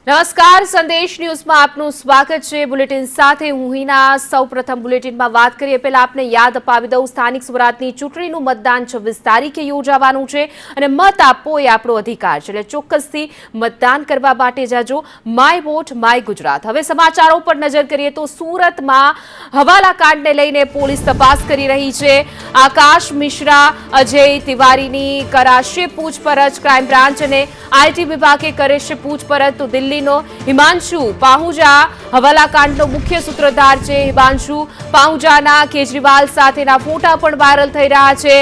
નમસ્કાર, સંદેશ ન્યૂઝમાં આપનું સ્વાગત છે। બુલેટિન સાથે હું હિના। સૌપ્રથમ બુલેટિનમાં વાત કરીએ પહેલા આપને યાદ અપાવી દઉં, સ્થાનિક સ્વરાજની ચૂંટણીનું મતદાન 26 તારીખે યોજાવાનું છે અને મત આપવો એ આપણો અધિકાર છે, એટલે ચોક્કસથી મતદાન કરવા માટે જાજો। My vote my Gujarat. હવે સમાચારો પર નજર કરીએ તો સુરતમાં હવાલાકાંડને લઈને પોલીસ તપાસ કરી રહી છે। આકાશ મિશ્રા, અજય તિવારીની કરાશે પૂછપરછ। ક્રાઇમ બ્રાન્ચ અને આઈટી વિભાગે કરે છે પૂછપરછ। તો દિલ્હી હિમાંશુ પાહુજા હવાલાકાંડનો મુખ્ય સૂત્રધાર છે। હિમાંશુ પાહુજાના કેજરીવાલ સાથેના ફોટા પણ વાયરલ થઈ રહ્યા છે।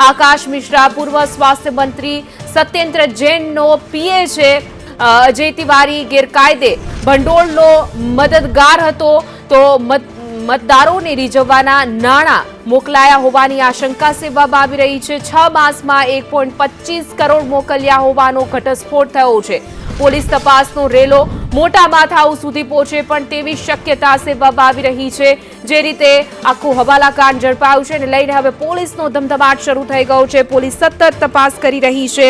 આકાશ મિશ્રા પૂર્વ સ્વાસ્થ્ય મંત્રી સત્યેન્દ્ર જૈનનો પીએ છે। અજય તિવારી ગેરકાયદે ભંડોળનો મદદગાર હતો, તો મતદારોને રીઝવવાના નાણાં મોકલાયા હોવાની આશંકા સેવવામાં આવી રહી છે। 6 માસમાં 1.25 કરોડ મોકલ્યા હોવાનો ઘટસ્ફોટ થયો છે। પોલીસ તપાસનો રેલો મોટા માથાઓ સુધી પહોંચે પણ તેવી શક્યતા સેવવામાં આવી રહી છે। જે રીતે આખું હવાલાકાંડ ઝડપાયું છે અને લઈને હવે પોલીસનો ધમધમાટ શરૂ થઈ ગયો છે। પોલીસ સતત તપાસ કરી રહી છે।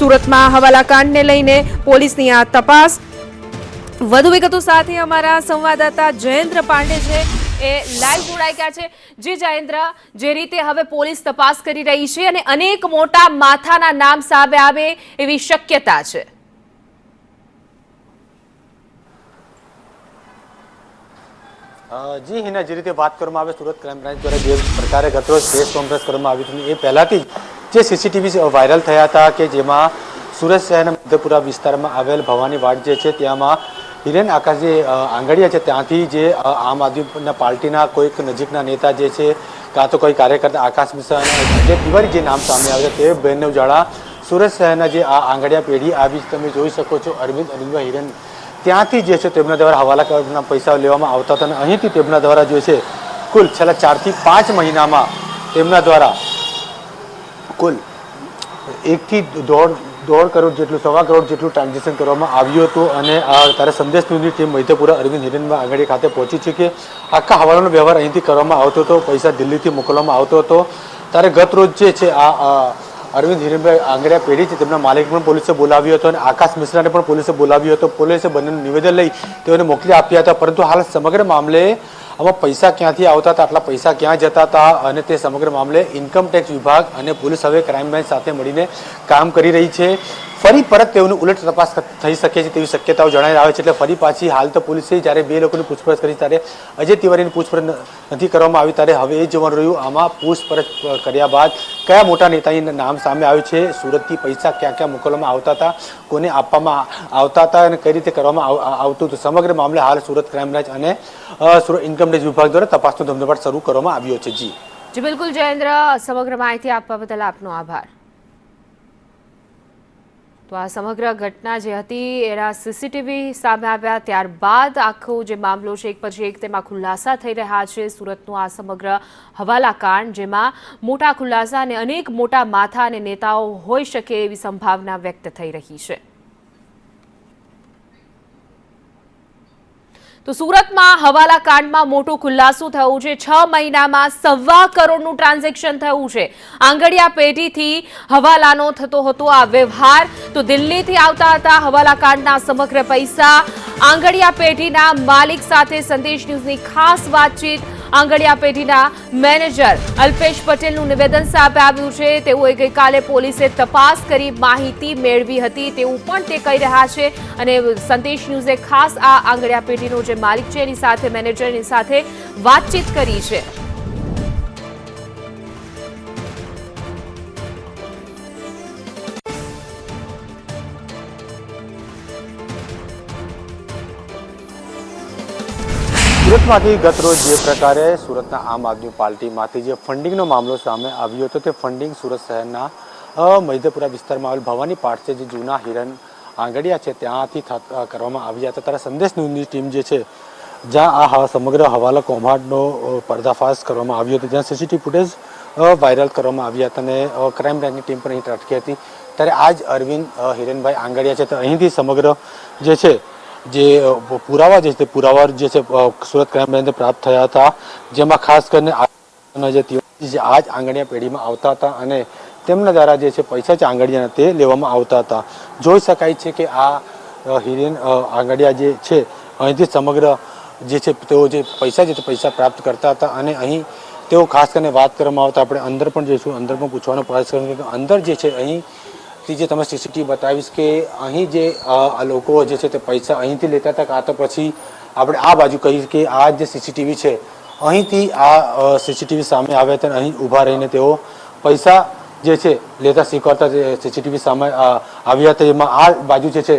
સુરતમાં હવાલાકાંડને લઈને પોલીસની આ તપાસ। વધુ વિગતો સાથે અમારા સંવાદદાતા જયેન્દ્ર પાંડે છે, એ લાઈવ જોડાઈ ગયા છે। જે જયેન્દ્ર, જે રીતે હવે પોલીસ તપાસ કરી રહી છે અને અનેક મોટા માથાના નામ સામે આવે એવી શક્યતા છે। જી હિના, જે રીતે વાત કરવામાં આવે, સુરત ક્રાઇમ બ્રાન્ચ દ્વારા જે પ્રકારે ગતરોજ પ્રેસ કોન્ફરન્સ કરવામાં આવી હતી એ પહેલાથી જે સીસીટીવી વાયરલ થયા હતા કે જેમાં સુરત શહેરના મધ્યપુરા વિસ્તારમાં આવેલ ભવાની વાડ જે છે ત્યાંમાં હિરેન આકાશ જે આંગડિયા છે ત્યાંથી જે આમ આદમી પાર્ટીના કોઈક નજીકના નેતા જે છે કાં તો કોઈ કાર્યકર્તા આકાશ મિશ્રા અને જે તિવારી જે નામ સામે આવ્યા તે બેનને ઉજાળા સુરત શહેરના જે આ આંગડિયા પેઢી આવી તમે જોઈ શકો છો। અરવિંદભાઈ હિરેન ત્યાંથી જે છે તેમના દ્વારા હવાલાના પૈસા લેવામાં આવતા હતા અને અહીંથી તેમના દ્વારા જે છે કુલ છેલ્લા 4 થી 5 મહિનામાં તેમના દ્વારા કુલ 1 થી 1.5 કરોડ જેટલું, 1.25 કરોડ જેટલું ટ્રાન્ઝેક્શન કરવામાં આવ્યું હતું। અને ત્યારે સંદેશ ન્યૂઝની ટીમ મધ્યપુરા અરવિંદ હિરેનભાઈ આંગડિયા ખાતે પહોંચી છે કે આખા હવાલાનો વ્યવહાર અહીંથી કરવામાં આવતો હતો, પૈસા દિલ્હીથી મોકલવામાં આવતો હતો। ત્યારે ગત રોજ જે છે આ અરવિંદ હિરેનભાઈ આંગડિયા પેઢી છે તેમના માલિક પણ પોલીસે બોલાવ્યો હતો અને આકાશ મિશ્રાને પણ પોલીસે બોલાવ્યો હતો। પોલીસે બંનેનું નિવેદન લઈ તેઓને મોકલી આપ્યા હતા, પરંતુ હાલ સમગ્ર મામલે આમાં પૈસા ક્યાંથી આવતા હતા, આટલા પૈસા ક્યાં જતા હતા અને તે સમગ્ર મામલે ઇન્કમટેક્સ વિભાગ અને પોલીસ હવે ક્રાઇમ બ્રાન્ચ સાથે મળીને કામ કરી રહી છે। ફરી પરત તેઓની ઉલટ તપાસ થઈ શકે છે તેવી શક્યતાઓ જણાઈ આવે છે। એટલે ફરી પાછી હાલ તો પોલીસે જ્યારે 2 લોકોની પૂછપરછ કરી ત્યારે અજય તિવારીની પૂછપરછ નથી કરવામાં આવી, ત્યારે હવે એ જોવાનું રહ્યું આમાં પૂછપરછ કર્યા બાદ કયા મોટા નેતાના નામ સામે આવ્યું છે, સુરતથી પૈસા ક્યાં ક્યાં મોકલવામાં આવતા હતા, કોને આપવામાં આવતા હતા અને કઈ રીતે કરવામાં આવતું હતું। સમગ્ર મામલે હાલ સુરત ક્રાઇમ બ્રાન્ચ અને સુરત ઇન્કમટેક્સ વિભાગ દ્વારા તપાસનો ધમધમાટ શરૂ કરવામાં આવ્યો છે। જી બિલકુલ જયેન્દ્ર, સમગ્ર માહિતી આપવા બદલ આપનો આભાર। તો આ સમગ્ર ઘટના જે હતી એના સીસીટીવી સામે આવ્યા ત્યારબાદ આખો જે મામલો છે એક પછી એક તેમાં ખુલાસા થઈ રહ્યા છે। સુરતનું આ સમગ્ર હવાલાકાંડ જેમાં મોટા ખુલાસા અને અનેક મોટા માથા અને નેતાઓ હોઈ શકે એવી સંભાવના વ્યક્ત થઈ રહી છે। તો સુરતમાં હવાલાકાંડમાં મોટો ખુલાસો થયો છે। 6 મહિનામાં 1.25 કરોડનું ટ્રાન્ઝેક્શન થયું છે। આંગડિયા પેઢીથી હવાલાનો થતો હતો આ વ્યવહાર, તો દિલ્હીથી આવતા હતા હવાલાકાંડના સમગ્ર પૈસા। આંગડિયા પેઢીના માલિક સાથે સંદેશ ન્યૂઝની ખાસ વાતચીત। આંગડિયા પેઢીના મેનેજર અલ્પેશ પટેલનું નિવેદન સામે આવ્યું છે। તેઓએ ગઈકાલે પોલીસે તપાસ કરી માહિતી મેળવી હતી તેવું પણ તે કહી રહ્યા છે અને સંદેશ ન્યૂઝે ખાસ આ આંગડિયા પેઢીનો જે માલિક છે એની સાથે, મેનેજરની સાથે વાતચીત કરી છે। સુરતમાંથી ગતરોજ જે પ્રકારે સુરતના આમ આદમી પાર્ટીમાંથી જે ફંડિંગનો મામલો સામે આવ્યો હતો તે ફંડિંગ સુરત શહેરના મધ્યપુરા વિસ્તારમાં આવેલ ભવાની પાટ છે, જે જૂના હિરેન આંગડિયા છે ત્યાંથી કરવામાં આવ્યા હતા। ત્યારે સંદેશ ન્યૂઝની ટીમ જે છે જ્યાં આ સમગ્ર હવાલા કૌભાંડનો પર્દાફાશ કરવામાં આવ્યો હતો, જ્યાં સીસીટીવી ફૂટેજ વાયરલ કરવામાં આવ્યા હતા અને ક્રાઇમ બ્રાન્ચની ટીમ પણ અહીં ત્રાટકી હતી। ત્યારે આ જ અરવિંદ હિરેનભાઈ આંગડિયા છે તો અહીંથી સમગ્ર જે છે જે પુરાવા જે છે પુરાવા જે છે સુરત ક્રાઇમ બ્રાન્ચને પ્રાપ્ત થયા હતા, જેમાં ખાસ કરીને જે આજ આંગડિયા પેઢીમાં આવતા હતા અને તેમના દ્વારા જે છે પૈસા છે આંગડિયાના તે લેવામાં આવતા હતા। જોઈ શકાય છે કે આ હિરેન આંગડિયા જે છે અહીંથી સમગ્ર જે છે તેઓ જે પૈસા છે તે પૈસા પ્રાપ્ત કરતા હતા અને અહીં તેઓ ખાસ કરીને વાત કરવામાં આવતા આપણે અંદર પણ જઈશું, અંદર પણ પૂછવાનો પ્રયાસ કરીશું કે અંદર જે છે અહીંથી જે તમે સીસીટીવી બતાવીશ કે અહીં જે આ લોકો જે છે તે પૈસા અહીંથી લેતા હતા કાં તો પછી આપણે આ બાજુ કહીએ કે આ જે સીસીટીવી છે અહીંથી આ સીસીટીવી સામે આવ્યા હતા અને અહીં ઊભા રહીને તેઓ પૈસા જે છે લેતા સ્વીકારતા સીસીટીવી સામે આવ્યા હતા. એમાં આ બાજુ જે છે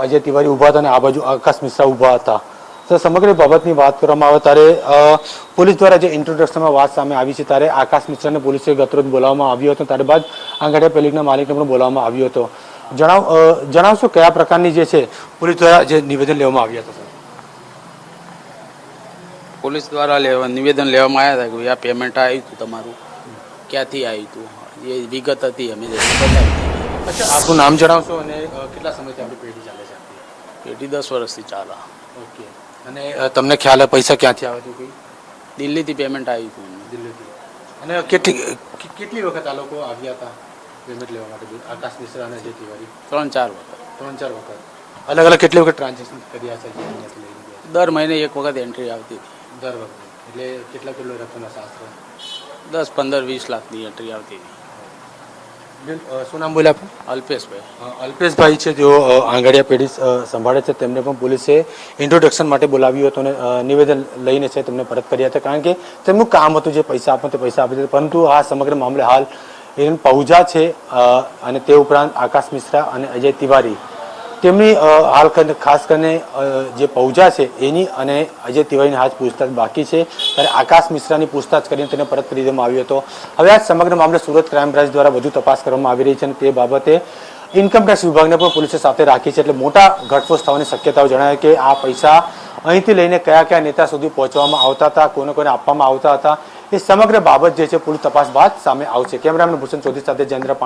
અજય તિવારી ઊભા હતા અને આ બાજુ આકાશ મિશ્રા ઊભા હતા. તો સમગ્ર બાબતની વાત કરવામાં આવે ત્યારે પોલીસ દ્વારા જે ઇન્ટ્રોડક્શનમાં વાત સામે આવી છે ત્યારે આકાશ મિશ્રાને પોલીસે ગતરોજ બોલાવવામાં આવ્યો હતો, ત્યારબાદ આંગડિયા પેલિકના માલિકને પણ બોલાવવામાં આવ્યો હતો. જણાવશો કયા પ્રકારની જે છે પોલીસ દ્વારા જે નિવેદન લેવામાં આવ્યા હતા? પોલીસ દ્વારા નિવેદન લેવામાં આવ્યા હતા કે આ પેમેન્ટ આવ્યું હતું તમારું, ક્યાંથી આવ્યું હતું, એ વિગત હતી અમે બતાવી. અચ્છા, આપનું નામ જણાવશો અને કેટલા સમયથી આપણી પેઢી ચાલે છે? પેટી 10 વર્ષથી ચાલે. ઓકે. અને તમને ખ્યાલ પૈસા ક્યાંથી આવે છે? દિલ્હીથી પેમેન્ટ આવ્યું હતું. દિલ્હીથી. અને કેટલી વખત આ લોકો આવ્યા હતા પેમેન્ટ લેવા માટે? આકાશ મિશ્રા અને અજય તિવારી 3-4 વખત. 3-4 વખત. અલગ અલગ કેટલી વખત ટ્રાન્ઝેક્શન કર્યા છે? દર મહિને એક વખત એન્ટ્રી આવતી હતી. દર વખતે એટલે કેટલો રકમના શાસ્ત્ર? 10, 15, 20 લાખની એન્ટ્રી આવતી હતી. શું નામ બોલ્યા આપનું? અલ્પેશભાઈ. અલ્પેશભાઈ છે જેઓ આંગડિયા પેઢી સંભાળે છે, તેમને પણ પોલીસે ઇન્ટ્રોડક્શન માટે બોલાવ્યું હતું અને નિવેદન લઈને છે તેમને પરત કર્યા હતા, કારણ કે તેમનું કામ હતું જે પૈસા આપો તે પૈસા આપી દીધા. પરંતુ આ સમગ્ર મામલે હાલ હિરેન પહુજા છે અને તે ઉપરાંત આકાશ મિશ્રા અને અજય તિવારી તેમની હાલ ખાસ કરીને જે પહુજા છે એની અને અજય તિવારીની હાથ પૂછતાછ બાકી છે, ત્યારે આકાશ મિશ્રાની પૂછતાછ કરીને તેને પરત કરી દેવામાં આવ્યો હતો. હવે આ સમગ્ર મામલે સુરત ક્રાઇમ બ્રાન્ચ દ્વારા વધુ તપાસ કરવામાં આવી રહી છે અને તે બાબતે ઇન્કમટેક્સ વિભાગને પણ પોલીસે સાથે રાખી છે. એટલે મોટા ઘટસ્ફોટ થવાની શક્યતાઓ જણાવે કે આ પૈસા અહીંથી લઈને કયા કયા નેતા સુધી પહોંચવામાં આવતા હતા, કોને આપવામાં આવતા હતા, એ સમગ્ર બાબત જે છે પોલીસ તપાસ બાદ સામે આવશે. કેમેરામેન ભૂષણ ચૌધરી સાથે જયેન્દ્ર